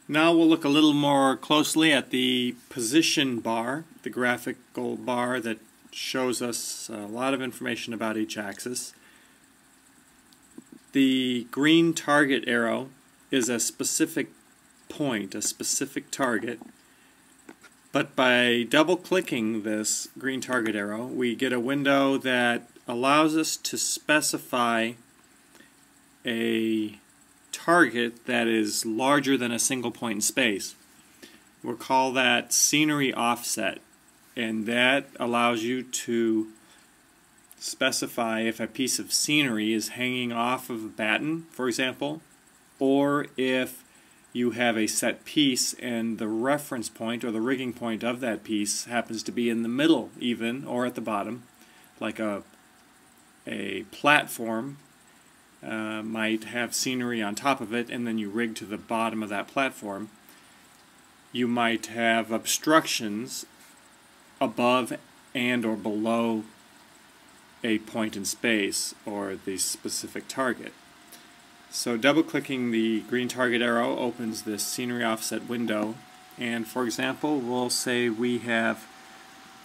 Now we'll look a little more closely at the position bar, the graphical bar that shows us a lot of information about each axis. The green target arrow is a specific point, a specific target, but by double-clicking this green target arrow we get a window that allows us to specify a target that is larger than a single point in space. We'll call that scenery offset, and that allows you to specify if a piece of scenery is hanging off of a batten, for example, or if you have a set piece and the reference point or the rigging point of that piece happens to be in the middle even, or at the bottom, like a platform might have scenery on top of it, and then you rig to the bottom of that platform. You might have obstructions above and or below a point in space or the specific target. So double-clicking the green target arrow opens this scenery offset window, and for example we'll say we have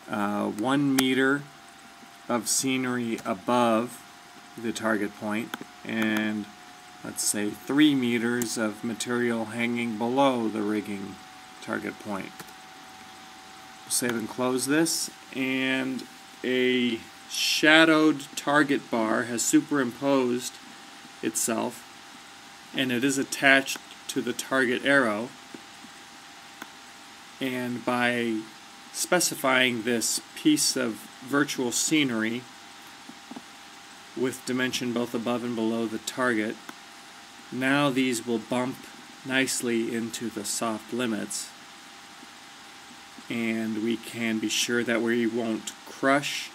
1 meter of scenery above the target point, and let's say 3 meters of material hanging below the rigging target point. We'll save and close this, and a shadowed target bar has superimposed itself, and it is attached to the target arrow, and by specifying this piece of virtual scenery with dimension both above and below the target, now these will bump nicely into the soft limits, and we can be sure that we won't crush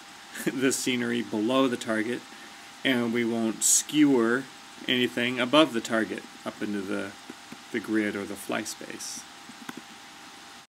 the scenery below the target, and we won't skewer anything above the target up into the grid or the fly space.